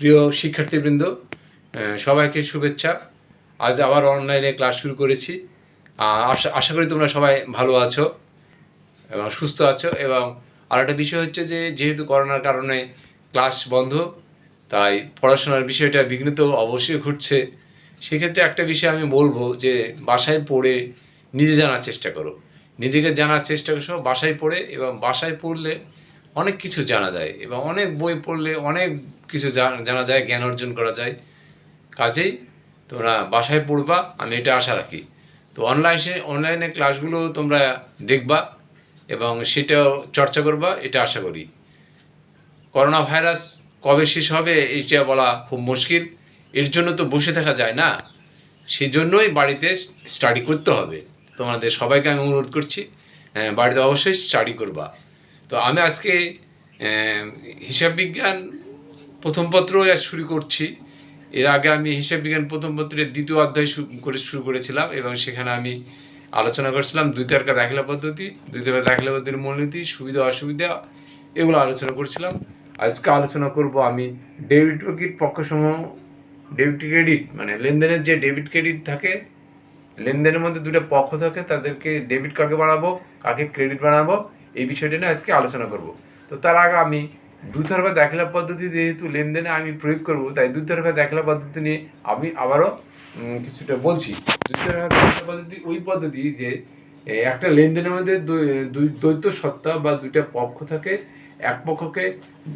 প্রিয় শিক্ষার্থীবৃন্দ, সবাইকে শুভেচ্ছা। আজ আবার অনলাইনে ক্লাস শুরু করেছি। আশা করি তোমরা সবাই ভালো আছো এবং সুস্থ আছো। এবং আরেকটা বিষয় হচ্ছে যে যেহেতু করোনার কারণে ক্লাস বন্ধ, তাই পড়াশোনার বিষয়টা বিঘ্ন তো অবশ্যই ঘটছে। সেক্ষেত্রে একটা বিষয় আমি বলবো যে বাসায় পড়ে নিজে জানার চেষ্টা করো। নিজেকে জানার চেষ্টা করো বাসায় পড়ে, এবং বাসায় পড়লে অনেক কিছু জানা যায় এবং অনেক বই পড়লে অনেক কিছু জানা যায়, জ্ঞান অর্জন করা যায়। কাজেই তোমরা বাসায় পড়বা, আমি এটা আশা রাখি। তো অনলাইনে ক্লাসগুলো তোমরা দেখবা এবং সেটাও চর্চা করবা, এটা আশা করি। করোনা ভাইরাস কবে শেষ হবে এটা বলা খুব মুশকিল। এর জন্য তো বসে থাকা যায় না, সেই জন্যই বাড়িতে স্টাডি করতে হবে। তোমাদের সবাইকে আমি অনুরোধ করছি, বাড়িতে অবশ্যই স্টাডি করবা। তো আমি আজকে হিসাব বিজ্ঞান প্রথম পত্র শুরু করছি। এর আগে আমি হিসাব বিজ্ঞান প্রথম পত্রের দ্বিতীয় অধ্যায় শুরু করেছিলাম, এবং সেখানে আমি আলোচনা করেছিলাম দুই তারকা দাখিলা পদ্ধতি, দুই তারকা দাখিলা পদ্ধতির মূলনীতি, সুবিধা অসুবিধা, এগুলো আলোচনা করছিলাম। আজকে আলোচনা করব আমি ডেবিট ও ক্রেডিট পক্ষসমূহ। ডেবিট ক্রেডিট মানে লেনদেনের যে ডেবিট ক্রেডিট থাকে, লেনদেনের মধ্যে দুটো পক্ষ থাকে, তাদেরকে ডেবিট কাকে বানাবো, কাকে ক্রেডিট বানাবো, এই বিষয়টা নিয়ে আজকে আলোচনা করব। তো তার আগে আমি দুই তরফা দাখিলা পদ্ধতি যেহেতু লেনদেনে আমি প্রয়োগ করব, তাই দুই তরফা দাখিলা পদ্ধতি নিয়ে আমি আবারও কিছুটা বলছি। দুই তরফা দাখিলা পদ্ধতি ওই পদ্ধতি যে একটা লেনদেনের মধ্যে দ্বৈত সত্তা বা দুইটা পক্ষ থাকে, এক পক্ষকে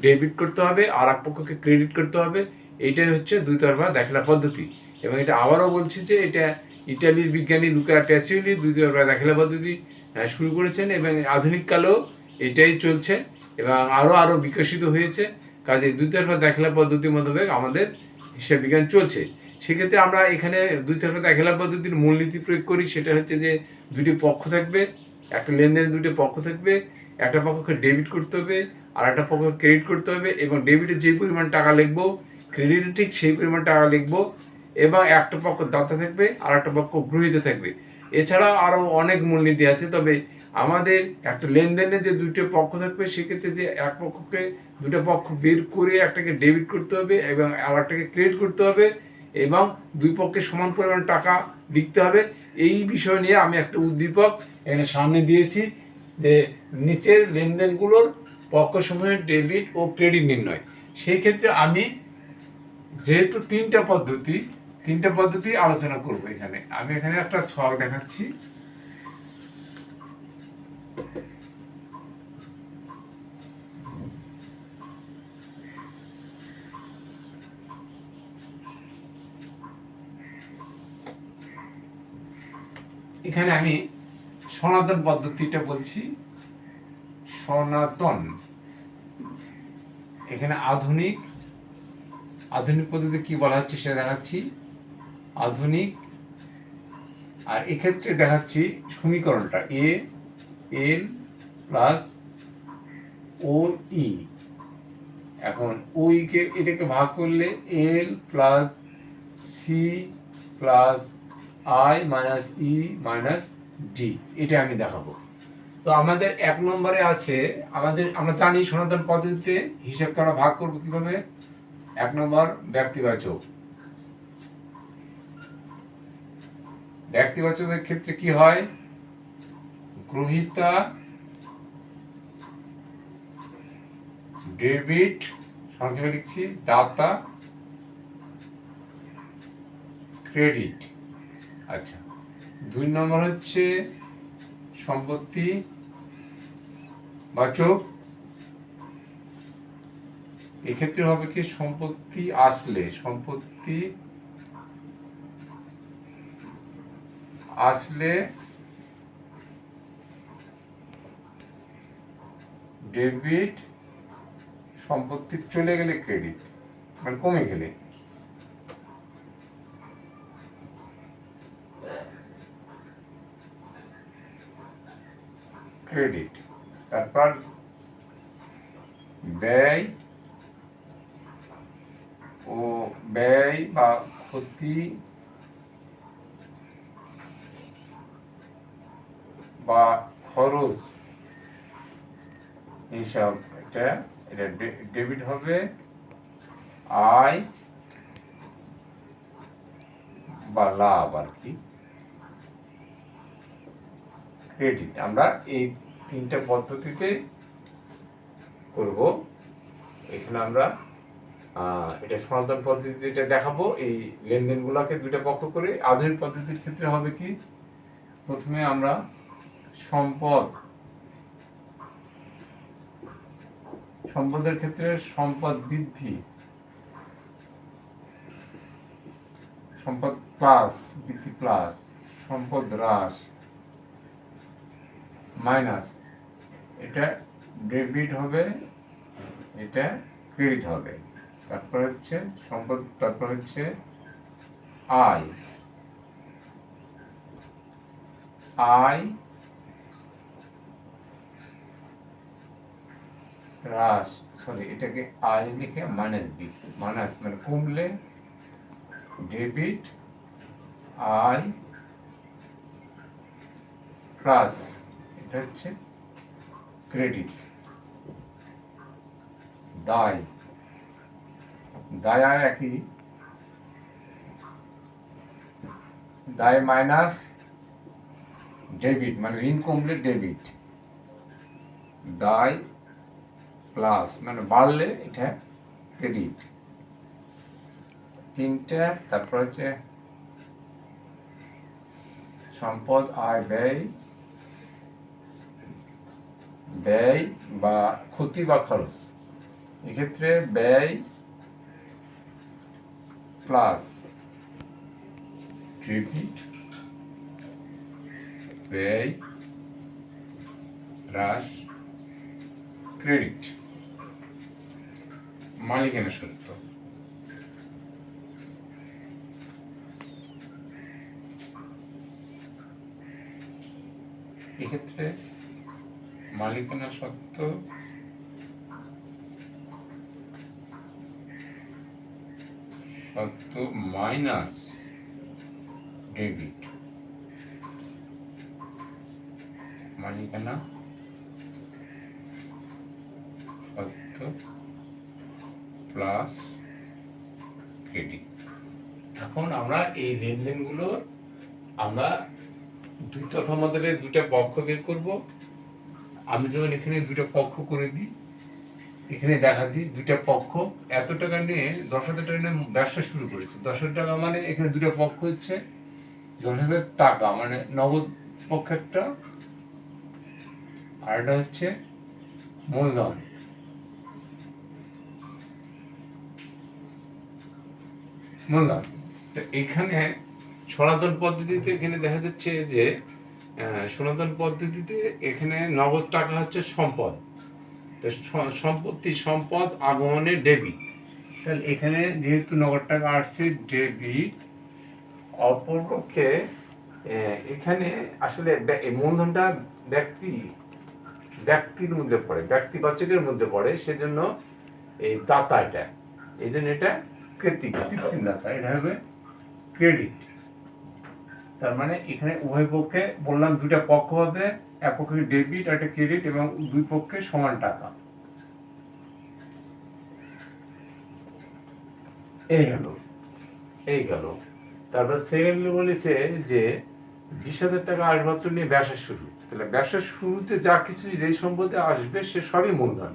ডেবিট করতে হবে আর এক পক্ষকে ক্রেডিট করতে হবে। এইটাই হচ্ছে দুই তরফা দাখিলা পদ্ধতি। এবং এটা আবারও বলছি যে এটা ইটালির বিজ্ঞানী লুকা ট্যাসিওলি দুই তরফা দাখিলা পদ্ধতি শুরু করেছেন, এবং আধুনিক কালেও এটাই চলছে এবং আরও বিকশিত হয়েছে। কাজে দুই তরফা দাখিলা পদ্ধতির মাধ্যমে আমাদের হিসাব বিজ্ঞান চলছে। সেক্ষেত্রে আমরা এখানে দুই তরফা দাখিলা পদ্ধতির মূলনীতি প্রয়োগ করি। সেটা হচ্ছে যে দুটি পক্ষ থাকবে, একটা লেনদেনের দুটি পক্ষ থাকবে, একটা পক্ষকে ডেবিট করতে হবে আর একটা পক্ষকে ক্রেডিট করতে হবে, এবং ডেবিটে যে পরিমাণ টাকা লিখবো ক্রেডিটে ঠিক সেই পরিমাণ টাকা লিখবো, এবং একটা পক্ষ দাতা থাকবে আর একটা পক্ষ গ্রহীতা থাকবে। এছাড়াও আরও অনেক মূলনীতি আছে, তবে আমাদের একটা লেনদেনে যে দুটো পক্ষ থাকবে সেক্ষেত্রে যে এক পক্ষকে দুটো পক্ষ বের করে একটাকে ডেবিট করতে হবে এবং আর একটাকে ক্রেডিট করতে হবে, এবং দুই পক্ষে সমান পরিমাণ টাকা লিখতে হবে। এই বিষয় নিয়ে আমি একটা উদ্দীপক এখানে সামনে দিয়েছি যে নিচের লেনদেনগুলোর পক্ষসমূহের ডেবিট ও ক্রেডিট নির্ণয়। সেই ক্ষেত্রে আমি যেহেতু তিনটা পদ্ধতি আলোচনা করব। এখানে আমি একটা ছক দেখাচ্ছি। এখানে আমি সনাতন পদ্ধতিটা বলছি, সনাতন। এখানে আধুনিক পদ্ধতি কি বলা হচ্ছে সেটা দেখাচ্ছি, আধুনিক। আর এক্ষেত্রে দেখাচ্ছি সমীকরণটা এ এল প্লাস ও ই। এখন ওই কে এটাকে ভাগ করলে L plus C plus I minus E minus D, এটা আমি দেখাবো। তো আমাদের এক নম্বরে আছে আমরা জানি সনাতন পদ্ধতিতে হিসাবকে আমরা ভাগ করবো কিভাবে। এক নম্বর ব্যক্তিবাচকের ক্ষেত্রে কি হয়, গ্রহীতা ডেবিট, সংক্ষেপে লিখছি দাতা ক্রেডিট। আচ্ছা, দুই নম্বর হচ্ছে সম্পত্তি বাচক। এক্ষেত্রে হবে কি, সম্পত্তি আসলে ডেবিট, সম্পত্তি চলে গেলে ক্রেডিট, মানে কমে গেলে। ক্রেডিট। তারপর ব্যয় বা ক্ষতি বা খরচ হিসাব, এটা ডেবিট হবে আয় বা লাভ আর কি, ক্রেডিট। আমরা এই তিনটা পদ্ধতিতে করব। এখানে আমরা এটা সনাতন পদ্ধতিতে দেখাবো এই লেনদেনগুলোকে দুইটা পক্ষ করে। আধুনিক পদ্ধতির ক্ষেত্রে হবে কি, প্রথমে আমরা সম্পদের ক্ষেত্রে সম্পদ বৃদ্ধি, সম্পদ প্লাস বৃদ্ধি প্লাস, সম্পদ হ্রাস মাইনাস, এটা ডেবিট হবে, এটা ক্রেডিট হবে। তারপর হচ্ছে সম্পদ, তারপর হচ্ছে আয়, আয় হ্রাস, সরি এটাকে আয় লিখে মাইনাস বি, মাইনাস মানে কমলে ডেবিট, আয় প্লাস এটা হচ্ছে ক্রেডিট। দায়, দায় একই, দায় মাইনাস ডেবিট মানে ঋণ কমলে ডেবিট, দায় প্লাস মানে বাড়লে এটা ক্রেডিট। তিনটা। তারপর হচ্ছে সম্পদ আয় ব্যয়, ব্যয় বা ক্ষতি বা খরচ, এক্ষেত্রে ব্যয় প্লাস ডেবিট, ব্যয় হ্রাস ক্রেডিট। মালিকানা সত্ত্ব, এক্ষেত্রে মালিকানা সত্ত্ব মাইনাস ডেবিট, মালিকানা সত্ত্ব প্লাস ক্রেডিট। এখন আমরা এই লেনদেনগুলো আমরা দুই তরফার মধ্যে দুইটা পক্ষ বের করব। আমি যখন এখানে দুইটা পক্ষ করে দিই, এখানে দেখা দিই দুইটা পক্ষ এত টাকা নিয়ে 10,000 টাকা নিয়ে ব্যবসা শুরু করেছে। 10,000 টাকা মানে এখানে দুটো পক্ষ হচ্ছে 10,000 টাকা মানে নগদ পক্ষ একটা, আর এটা হচ্ছে মূলধন। মূলধন তো এখানে সনাতন পদ্ধতিতে এখানে দেখা যাচ্ছে যে সনাতন পদ্ধতিতে এখানে নগদ টাকা হচ্ছে সম্পদ, তো সম্পদ আগমনে ডেবিট। তাহলে এখানে যেহেতু নগদ টাকা আসছে ডেবিট, অপরপক্ষে এখানে আসলে মূলধনটা ব্যক্তির মধ্যে পড়ে, ব্যক্তিবাচকের মধ্যে পড়ে, সেজন্য এই দাতা, এটা এই জন্য এটা কৃত্রিম দাতা, এটা হবে ক্রেডিট। তার মানে এখানে উভয় পক্ষে বললাম দুটা পক্ষ হবে, এক পক্ষে ডেবিট আর একটা ক্রেডিট এবং দুই পক্ষে সমান টাকা। এই গেল। তারপর সেকেন্ডলি বলেছে যে 20,000 টাকা আসবাবপত্র নিয়ে ব্যবসা শুরু। তাহলে ব্যবসার শুরুতে যা কিছু যেই সম্পদে আসবে সে সবই মূলধন।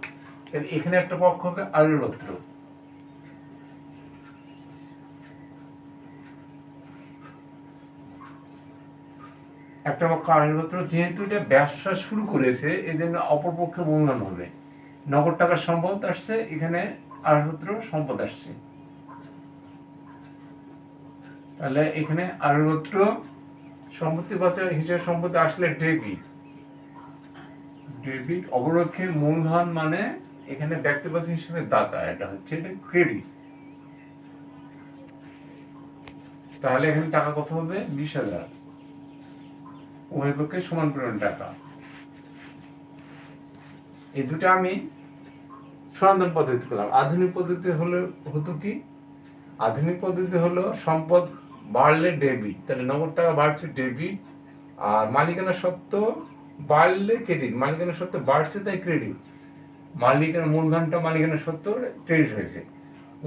এখানে একটা পক্ষ হবে আসবাবপত্র, একটা পক্ষ আসবাবপত্র, যেহেতু এটা ব্যবসা শুরু করেছে এই জন্য অপরপক্ষে মূলধন হবে। নগদ টাকার সম্পদ আসছে, এখানে আসবাবপত্র সম্পদ আসছে, তাহলে এখানে আসবাবপত্র সম্পত্তি বাঁচা হিসেবে সম্পত্তি আসলে ডেবিট, অপরপক্ষে মূলধন মানে এখানে ব্যক্তিগত হিসেবে দাতা, এটা হচ্ছে এটা ক্রেডিট। তাহলে এখানে টাকা কত হবে? 20,000, উভয় পক্ষে সমান পরিমাণ টাকা। এই দুটো আমি সনাতন পদ্ধতি করলাম। আধুনিক পদ্ধতি হতো কি, আধুনিক পদ্ধতি হলো সম্পদ বাড়লে ডেবিট, তাহলে নগদ টাকা বাড়ছে ডেবিট, আর মালিকানা সত্ত্ব বাড়লে ক্রেডিট, মালিকানা সত্ত্ব বাড়ছে তাই ক্রেডিট, মালিকানা মূলধনটা মালিকানা সত্ত্ব ক্রেডিট হয়েছে।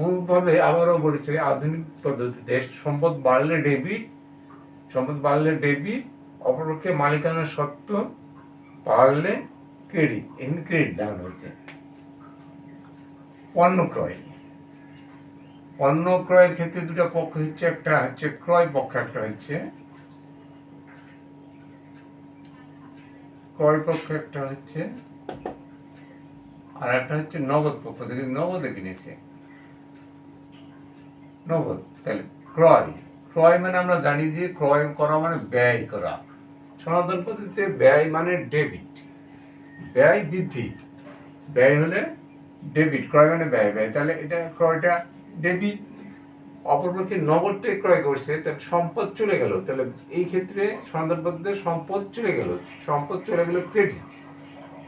অনুরূপভাবে আবারও বলেছে আধুনিক পদ্ধতিতে সম্পদ বাড়লে ডেবিট, অপরপক্ষে মালিকানার সত্ত্ব বাড়লে ক্রেডিট। এখানে ক্রেডিট দেওয়া হয়েছে। পণ্য ক্রয়ের ক্ষেত্রে দুটো পক্ষ হচ্ছে, একটা হচ্ছে ক্রয় পক্ষ, একটা হচ্ছে আর একটা হচ্ছে নগদ পক্ষ, যদি নগদে কিনেছে নগদ। তাহলে ক্রয় মানে আমরা জানি যে ক্রয় করা মানে ব্যয় করা। সনাতন পদ্ধতিতে ব্যয় মানে ডেবিট, ব্যয় বৃদ্ধি, ব্যয় হলে ডেবিট, ক্রয় মানে ব্যয়, তাহলে এটা ক্রয়টা ডেবিট। অপরপক্ষে নগদে ক্রয় করছে, তাহলে সম্পদ চলে গেল, তাহলে এই ক্ষেত্রে সনাতন পদ্ধতিতে সম্পদ চলে গেল ক্রেডিট,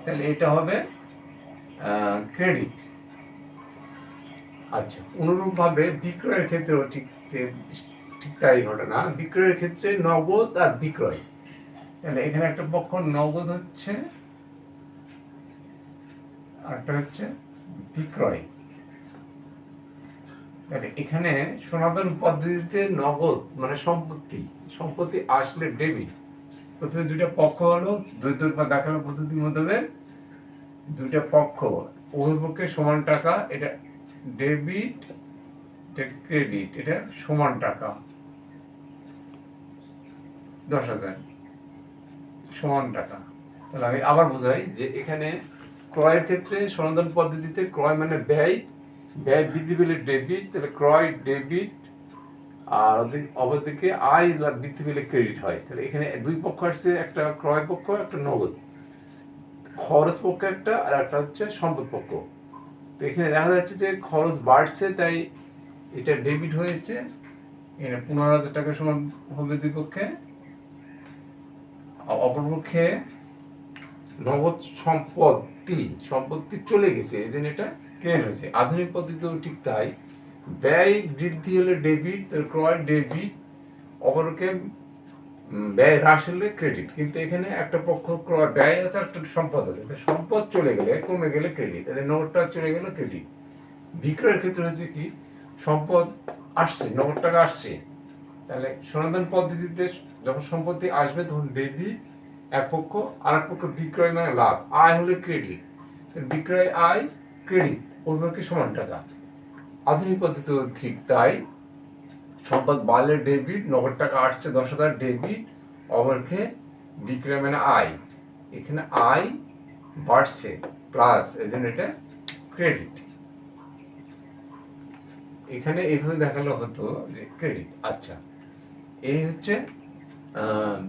তাহলে এটা হবে ক্রেডিট। আচ্ছা, অনুরূপভাবে বিক্রয়ের ক্ষেত্রেও ঠিক তাই ঘটনা। বিক্রয়ের ক্ষেত্রে নগদ আর বিক্রয়, তাহলে এখানে একটা পক্ষ নগদ হচ্ছে, আরটা হচ্ছে বিক্রয়। তাহলে এখানে সনাতন পদ্ধতিতে নগদ মানে সম্পত্তি আসলে ডেবিট। প্রথমে দুইটা পক্ষ হলো, দ্বৈত বা দাখিলা পদ্ধতির মধ্যে দুইটা পক্ষ উভয় পক্ষে সমান টাকা, এটা ডেবিট, ক্রেডিট, এটা সমান টাকা 10,000 সমান টাকা। তাহলে আমি আবার বোঝাই যে এখানে ক্রয়ের ক্ষেত্রে সনাতন পদ্ধতিতে ক্রয় মানে ব্যয় বৃদ্ধি পেলে ডেবিট, তাহলে ক্রয় ডেবিট, আর অপরদিকে আয় বৃদ্ধি পেলে ক্রেডিট হয়। তাহলে এখানে দুই পক্ষ আসছে, একটা ক্রয় পক্ষ, একটা নগদ। খরচ পক্ষ একটা, আর একটা হচ্ছে সম্পদ পক্ষ। তো এখানে দেখা যাচ্ছে যে খরচ বাড়ছে, তাই এটা ডেবিট হয়েছে, এখানে 15,000 টাকা সমান হবে দুই পক্ষে। অপরপক্ষে নগদ সম্পত্তি চলে গেছে, এই জন্য এটা ক্রেডিট হয়েছে। আধুনিক পদ্ধতিতেও ঠিক তাই, ব্যয় বৃদ্ধি হলে ডেবিট, ক্রয় ডেবিট, অপরকে ব্যয় হ্রাস হলে ক্রেডিট। কিন্তু এখানে একটা পক্ষ ক্রয় ব্যয় আছে, একটা সম্পদ আছে, সম্পদ চলে গেলে কমে গেলে ক্রেডিট, তাহলে নগদটা চলে গেলে ক্রেডিট। বিক্রয়ের ক্ষেত্রে হচ্ছে কি, সম্পদ আসছে, নগদ টাকা আসছে, তাহলে সনাতন পদ্ধতিতে যখন সম্পত্তি আসবে তখন ডেবিট এক পক্ষ, আর এক পক্ষ বিক্রয় মানে লাভ, আয় হলে ক্রেডিট, বিক্রয় আয় ক্রেডিট, উভয়কে সমান টাকা। আধুনিক পদ্ধতিও ঠিক তাই, সম্পদ বাড়লে ডেবিট, নগদ টাকা আসছে 10,000 ডেবিট, অপরকে বিক্রয় মানে আয়, এখানে আয় বাড়ছে প্লাস, এই জন্য এটা ক্রেডিট। এখানে এইভাবে দেখালো হতো যে ক্রেডিট। আচ্ছা, এই হচ্ছে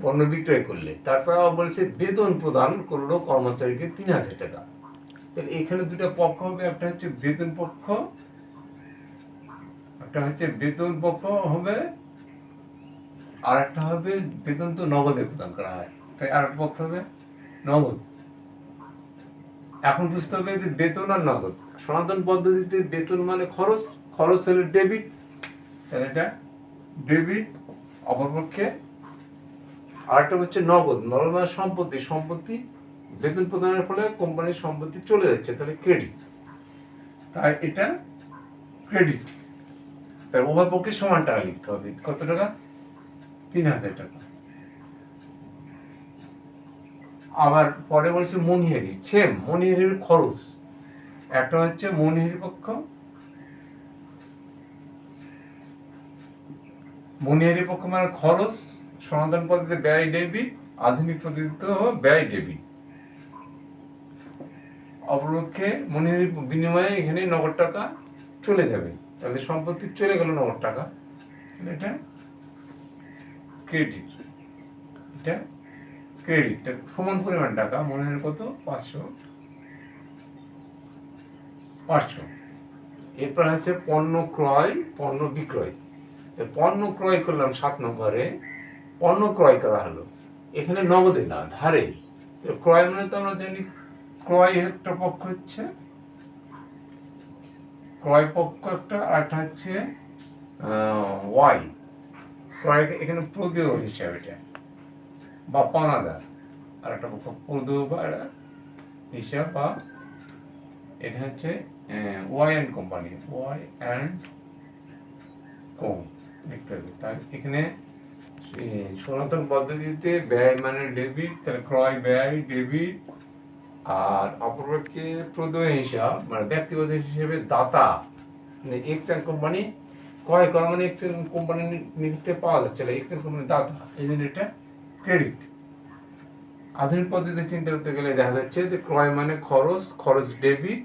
পণ্য বিক্রয় করলে। তারপর আবার বলেছে বেতন প্রদান করলো কর্মচারীকে 3,000 টাকা। তাহলে এখানে দুটো পক্ষ হবে, একটা হচ্ছে বেতন পক্ষ হবে, আর একটা হবে বেতন তো নগদে প্রদান করা হয়, তাই আর একটা পক্ষ হবে নগদ। এখন বুঝতে হবে যে বেতন আর নগদ। সনাতন পদ্ধতিতে বেতন মানে খরচ হলে ডেবিট, তাহলে এটা ডেবিট। অপরপক্ষে আরেকটা হচ্ছে নগদ মানে সম্পত্তি বেতন প্রদানের ফলে কোম্পানির সম্পত্তি চলে যাচ্ছে, তাহলে ক্রেডিট, তাই এটা ক্রেডিট। তাই উভয় পক্ষে সমান টাকা লিখতে হবে। কত টাকা? 3,000 টাকা। আবার পরে বলছে মনিহারি, মনিহারির খরচ, একটা হচ্ছে মনিহারি পক্ষ, মানে খরচ। সনাতন পদ্ধতিতে ব্যয় ডেবিট, আধুনিক পদ্ধতিতে ব্যয় ডেবিট। অপরপক্ষে মনিহারির বিনিময়ে এখানে নগদ টাকা চলে যাবে, তাহলে সম্পত্তি চলে গেল নগদ টাকা, এটা ক্রেডিট। এটা ক্রেডিট সমান পরিমাণ টাকা, মনিহারি কত? 500। এরপর আছে পণ্য বিক্রয়। পণ্য ক্রয় করলাম 7 নম্বরে, পণ্য ক্রয় করা হলো, এখানে নগদে না, ধারে। ক্রয় মানে তো আমরা জানি ক্রয় একটা পক্ষ হচ্ছে, ক্রয় পক্ষ একটা, আর একটা হচ্ছে ওয়াই, ক্রয় এখানে প্রদেয় হিসাবে এটা বা পাওনাদার, আর একটা পক্ষ প্রদেয় বা হিসাব, বা এটা হচ্ছে Y and company, Y and co লিখতে হবে। তাই এখানে সনাতন পদ্ধতিতে ব্যয় মানে ডেবিট, তাহলে ক্রয় ব্যয় ডেবিট, আর অপরপক্ষে প্রদেয় হিসাব মানে ব্যক্তিগত হিসেবে দাতা মানে এক্স এন্ড কোম্পানি, ক্রয় করা মানে এক্স এন্ড কোম্পানির নিমিত্তে পাওয়া যাচ্ছে না, এক্স এন্ড কোম্পানির দাতা, এই জন্য এটা ক্রেডিট। আধুনিক পদ্ধতিতে চিন্তা করতে গেলে দেখা যাচ্ছে যে ক্রয় মানে খরচ, খরচ ডেবিট,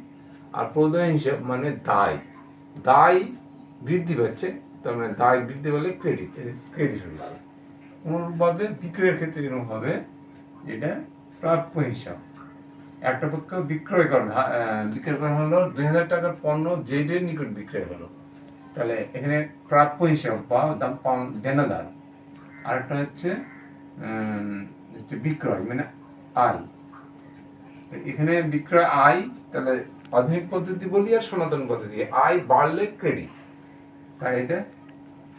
আর প্রদেয় হিসাব মানে দায়, দায় বৃদ্ধি পাচ্ছে, তার মানে দায় বৃদ্ধি পেলে ক্রেডিট, ক্রেডিট হয়েছে। অনুরূপভাবে বিক্রয়ের ক্ষেত্রে এরকম হবে, এটা প্রাপ্য হিসাব। একটা পক্ষ বিক্রয় করা হলো 2000 টাকার পণ্য জেডের নিকট বিক্রয় হলো, তাহলে এখানে প্রাপ্য হিসাব বা দাম দেনাদার। আরেকটা হচ্ছে বিক্রয় মানে আয়, এখানে বিক্রয় আয়, তাহলে আধুনিক পদ্ধতি বলি আর সনাতন পদ্ধতি, আয় বাড়লে ক্রেডিট, তাই এটা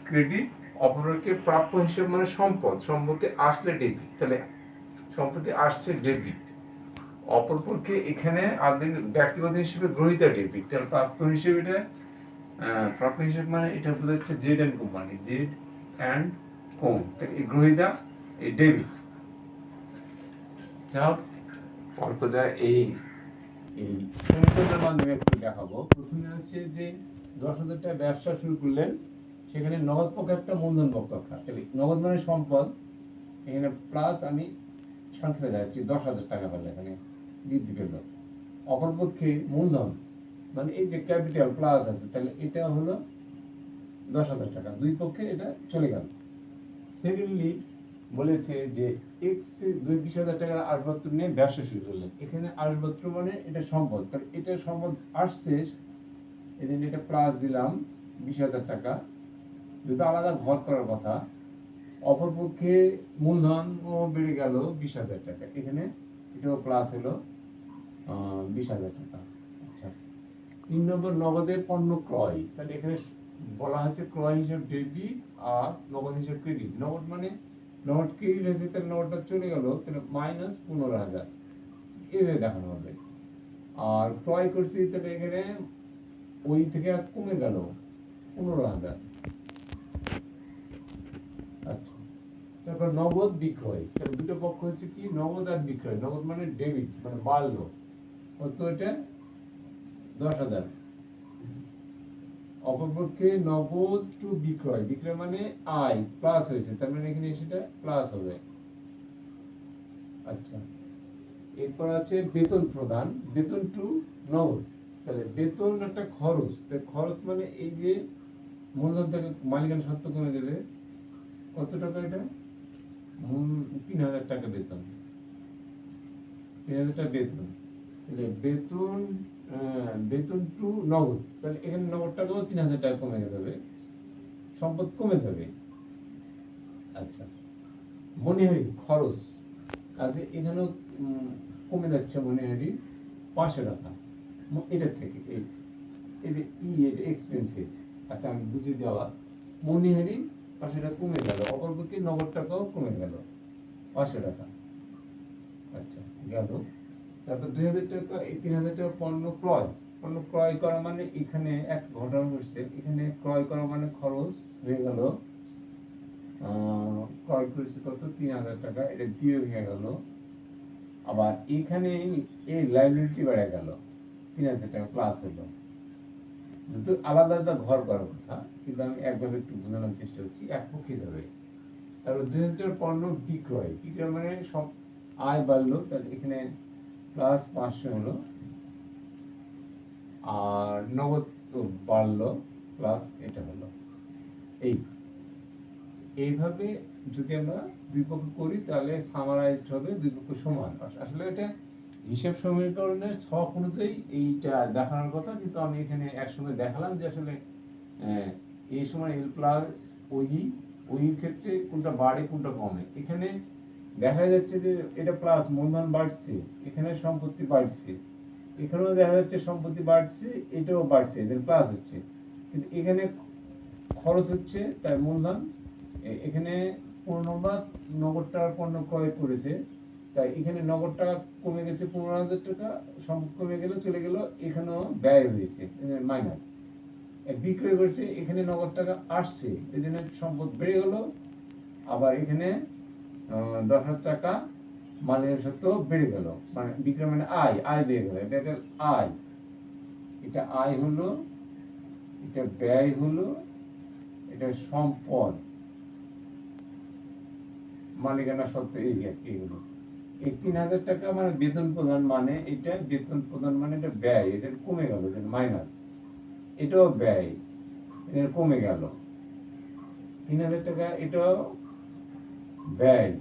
ক্রেডিট। অপরকে প্রাপ্য হিসেবে মানে সম্পদ, সম্পত্তি আসলে ডেবিট, তাহলে সম্পত্তি আসছে ডেবিট। অপরপক্ষে এখানে ব্যক্তিগত হিসেবে গ্রহিতা ডেবিট, তাহলে প্রাপ্য হিসেবে এটা প্রাপ্য হিসেবে মানে এটা বোঝাচ্ছে Z and company, Z and co, তাহলে এই গ্রহিতা এই ডেবিট। যাই হোক, অল্প যায় এই সমীকরণের মাধ্যমে একটু দেখাবো। প্রথমে হচ্ছে যে 10,000 টাকা ব্যবসা শুরু করলেন, সেখানে নগদ পক্ষ একটা, মূলধন পক্ষ একটা, তাহলে নগদ মানে সম্পদ, এখানে প্লাস আমি সংখ্যা যাচ্ছি 10,000 টাকা হলে এখানে বৃদ্ধি পেল। অপরপক্ষে মূলধন মানে এই যে ক্যাপিটাল প্লাস আছে, তাহলে এটা হলো 10,000 টাকা, দুই পক্ষে এটা চলে গেল। সেকেন্ডলি বলেছে যে এক্স 20,000 টাকার আসবাবপত্র নিয়ে ব্যবসা শুরু করলেন, এখানে আসবাবপত্র মানে এটা সম্পদ, তাহলে এটা সম্পদ আসছে, এই জন্য এটা প্লাস দিলাম 20,000 টাকা, যদি আলাদা ঘর করার কথা। অপরপক্ষে মূলধন বেড়ে গেল 20,000 টাকা, এখানে এটাও প্লাস হলো 20,000 টাকা। আচ্ছা, 3 নম্বর নগদে পণ্য ক্রয়, তাহলে এখানে বলা হচ্ছে ক্রয় হিসাব ডেবিট আর নগদ হিসাব ক্রেডিট। নগদ মানে নগদ ক্রেডিট হয়েছে, তাহলে নগদটা চলে গেল, তাহলে মাইনাস 15,000 এভাবে দেখানো হবে। আর ক্রয় করছি, তাহলে এখানে ওই থেকে কমে গেল 15,000। আচ্ছা, তারপর নগদ বিক্রয়, তাহলে দুটো পক্ষ হচ্ছে কি, নগদ আর বিক্রয়। নগদ মানে ডেবিট মানে বাড়লো, কত এটা 10,000। অপরপক্ষে নগদ টু বিক্রয়, বিক্রয় মানে আয় প্লাস হয়েছে, তার মানে এখানে সেটা প্লাস হবে। আচ্ছা, এরপর আছে বেতন প্রদান, বেতন টু নগদ, তাহলে বেতন একটা খরচ, খরচ মানে এই যে মূলধন থেকে মালিকানা সত্ত্ব কমে দেবে, কত টাকা এটা 3,000 টাকা বেতন, 3,000 টাকা বেতন, তাহলে বেতন বেতন টু নগদ, তাহলে এখানে নগদ টাকাও 3,000 টাকা কমে যাবে, সম্পদ কমে যাবে। আচ্ছা, মনিহারি খরচ, কাজে এখানেও কমে যাচ্ছে মনিহারি 500 টাকা, এটা থেকে এই যে এটা এক্সপেন্সেস। আচ্ছা, আমি বুঝিয়ে দেওয়া, মনিহারি 500 টাকা কমে গেল, অপরপক্ষে নগদ টাকাও কমে গেল 500 টাকা। আচ্ছা, গেল। তারপর 2,000 টাকা, এই 3,000 টাকা পণ্য ক্রয়, পণ্য ক্রয় করা মানে এখানে এক ঘটনা ঘটছে, এখানে ক্রয় করা মানে খরচ হয়ে গেল, ক্রয় করেছে কত 3,000 টাকা, এটা দিয়ে হয়ে গেল। আবার এখানে এই লাইবিলিটি বেড়ে গেল, 3,000 টাকা প্লাস হলো, যেহেতু আলাদা আলাদা ঘর করার কথা, কিন্তু আমি একভাবে একটু বোঝানোর চেষ্টা করছি, এক পক্ষে যাবে। তারপর 2,000 টাকার পণ্য বিক্রয়, বিক্রয় মানে সব আয় বাড়লো, তাহলে এখানে প্লাস 500 হলো, আর নগদ তো বাড়লো প্লাস এটা হলো। এইভাবে যদি আমরা দুই পক্ষ করি, তাহলে সামারাইজড হবে দুই পক্ষ সমান। আসলে এটা হিসাব সমীকরণের ছক অনুযায়ী এইটা দেখানোর কথা, কিন্তু আমি এখানে একসঙ্গে দেখালাম যে আসলে এই সময় এল প্লাস ওই ক্ষেত্রে কোনটা বাড়ে কোনটা কমে। এখানে দেখা যাচ্ছে যে এটা প্লাস, মূলধন বাড়ছে, এখানে সম্পত্তি বাড়ছে, এখানেও দেখা যাচ্ছে সম্পত্তি বাড়ছে, এটাও বাড়ছে, এদের প্লাস হচ্ছে, কিন্তু এখানে খরচ হচ্ছে, তাই মূলধন এখানে 15 নম্বর নগদ টাকার পণ্য ক্রয় করেছে, তাই এখানে নগদ টাকা কমে গেছে 15,000 টাকা, সম্পদ কমে গেল, চলে গেল, এখানেও ব্যয় হয়েছে মাইনাস, বিক্রয় করছে, এখানে নগদ টাকা আসছে, এই জন্য সম্পদ বেড়ে গেল। আবার এখানে 10,000 টাকা মালের সাথে বেড়ে গেল, মানে বিক্রয় মানে আয় বেড়ে গেল, এটা একটা আয়, এটা আয় হলো, এটা ব্যয় হলো, এটা সম্পদ, মালিকানা সত্ত্ব এই আর কি হলো। এই 3,000 টাকা মানে বেতন প্রদান, মানে এটা বেতন প্রদান মানে এটা ব্যয়, এটা কমে গেল, এটা মাইনাস, এটাও ব্যয়, এটা কমে গেল। 3,000 টাকা এটাও ব্যয়,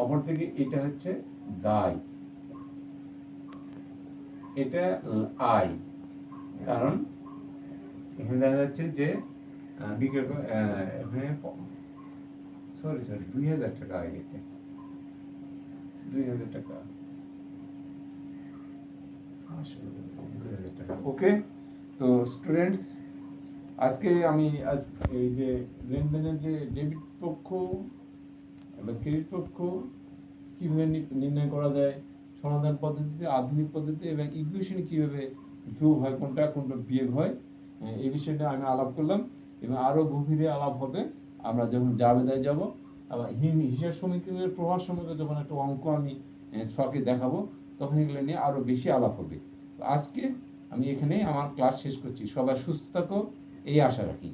অপর থেকে এটা হচ্ছে দায়, এটা আয়, কারণ এখানে দেখা যাচ্ছে যে বিক্রয় এখানে সরি 2,000 টাকা আয় গেছে, 2,000 টাকা, 2,000 টাকা। ওকে, তো স্টুডেন্টস, আজকে আমি এই যে লেনদেনের যে ডেবিট পক্ষ এবং ক্রেডিট পক্ষ কিভাবে নির্ণয় করা যায়, সমাধান পদ্ধতিতে, আধুনিক পদ্ধতি এবং ইকুয়েশনে কিভাবে যোগ হয়, কোনটা কোনটা বিয়োগ হয়, এই বিষয়টা আমি আলাপ করলাম। এবং আরো গভীরে আলাপ হবে আমরা যখন জাবেদায় যাব, আবার হিসাব সমীকরণের প্রভাব সম্পর্কে যখন একটা অঙ্ক আমি ছকে দেখাবো, তখন এগুলো নিয়ে আরো বেশি আলাপ হবে। তো আজকে আমি এখানেই আমার ক্লাস শেষ করছি। সবাই সুস্থ থাকো এই আশা রাখি।